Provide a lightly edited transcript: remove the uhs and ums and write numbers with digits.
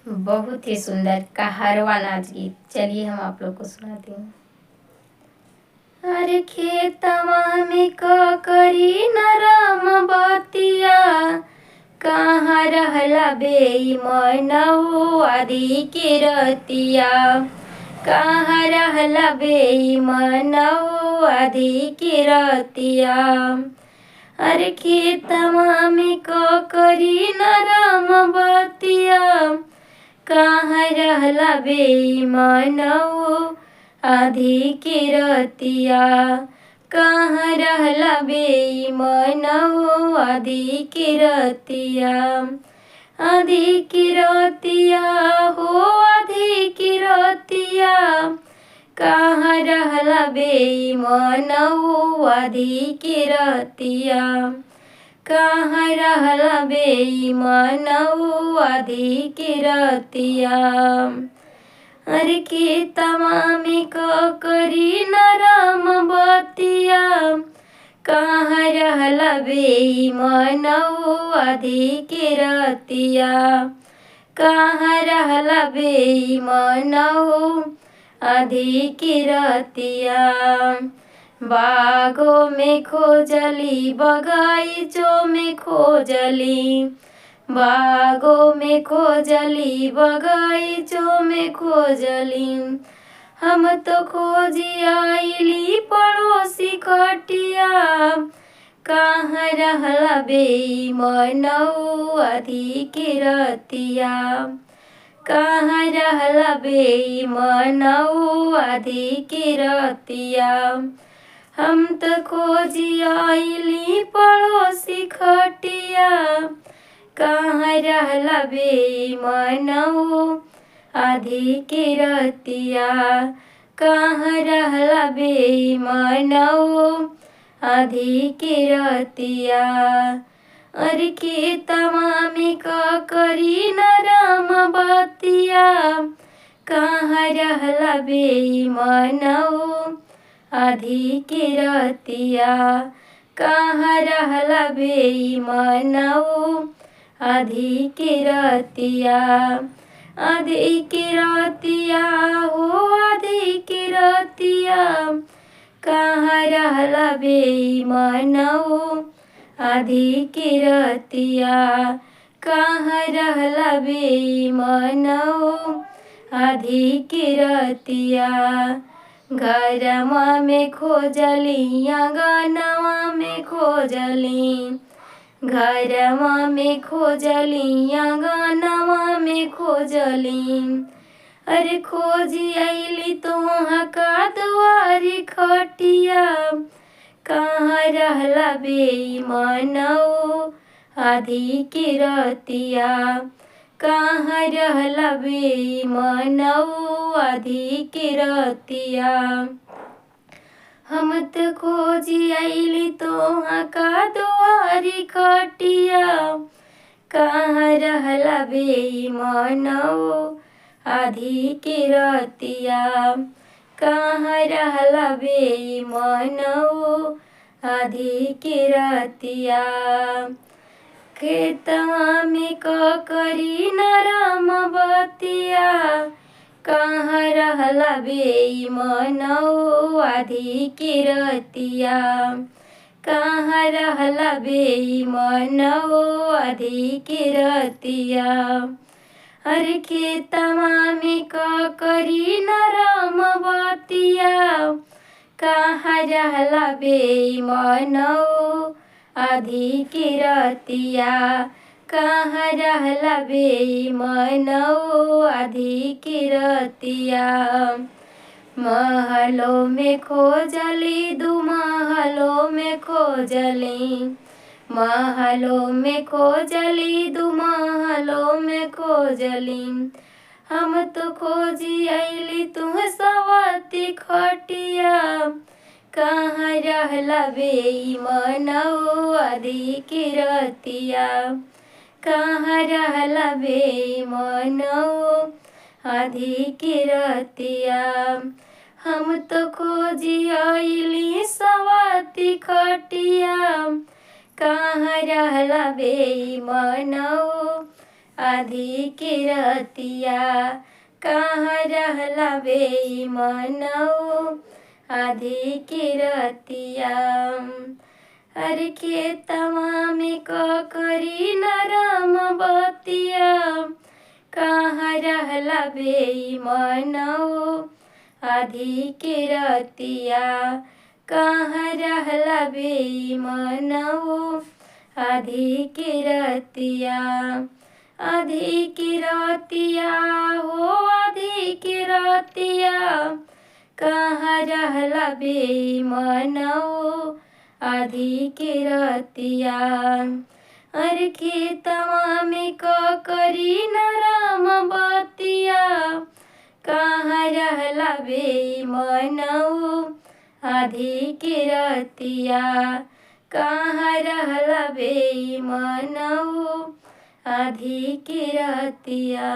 बहुत ही सुंदर कहारवा नाच गीत। चलिए हम आप लोग को सुनाती हूँ। अरे खेतवा में ककरी नरम बतिया, कहाँ रहला बेईमानऊ आदि के रतिया, कहाँ रहला बेईमानऊ आदि के रतिया। अरे खेतवा में ककरी नरम बतिया, कहाँ रहला बेईमानऊ आधी के रतिया, कहाँ रहला बेईमानऊ आधी के रतिया। आधी की रतिया हो आधी की रतिया, कहाँ रहला बेईमानऊ आधी के रतिया, कहाँ रहला बेईमानऊ आधी के रतिया। अरे खेतवा में ककरी नरम बतिया, कहाँ रहला बेईमानऊ आधी के रतिया, कहाँ रहला बेईमानऊ आधी के रतिया। बागों में खोजली बगीचों में खोजली, बागों में खोजली बगीचों में खोजली। हम तो खोजी आइली पड़ोसी खटिया, कहाँ रहला बेईमानऊ आधी के रतिया, कहाँ रहला बेईमानऊ आधी के रतिया। हम तो खोजी आइली पड़ोसी खटिया, कहाँ रहला बेईमानऊ आधी के रतिया, कहाँ रहला बेईमानऊ आधी के रतिया। अरे खेतवा में ककरी नरम बतिया, कहाँ रहला बेईमानऊ आधी के रतिया, कहाँ रहला बेईमानऊ आधी के रतिया। आधी के रतिया हो आधी के रतिया, कहाँ रहला बेईमानऊ आधी के रतिया, कहाँ रहला बेईमानऊ आधी के रतिया। घरवा में खोजली आंगनवा में खोजली, घरवा में खोजली आंगनवा में खोजली। अरे खोजी आइली तोहाँ का दुआरी खटिया, कहाँ रहला बेईमानऊ आधी के रतिया, कहाँ रहला बेईमानऊ आधी के रतिया। हम तो खोजी आइली तोहाँ का दुआरी खटिया, कहाँ रहला बेईमानऊ आधी के रतिया, कहाँ रहला बेईमानऊ आधी के रतिया। खेतवा में ककरी नरम बतिया, कहाँ रहला बेईमानऊ आधी के रतिया, कहाँ रहला बेईमानऊ आधी के रतिया। अरे खेतवा में ककरी नरम बतिया, कहाँ रहला बेईमानऊ आधी के रतिया, कहाँ रहला बेईमानऊ आधी के रतिया। महलों में खोजली दू महलों में खोजली, महलों में खोजली दू महलों में खोजली। हम तो खोजी आइली तुह सवती खटिया, कहाँ रहला बेईमानऊ आधी के रतिया, कहाँ रहला बेईमानऊ आधी के रतिया। हम तो खोजी आइली सवती खटिया, कहाँ रहला बेईमानऊ आधी के रतिया कहाँ रहला बेईमानऊ आधी के रतिया हर खेतवा में ककरी नरम बतिया कहाँ रहला बेईमानऊ आधी के रतिया कहाँ रहला बेईमानऊ आधी के रतिया आधी की रतिया हो आधी की रतिया कहाँ रहला बेईमानऊ आधी की रतिया अरे खेतवा में ककरी नरम बतिया कहाँ रहला बेईमानऊ आधी की रतिया कहाँ रहला बेईमानऊ आधी की रतिया।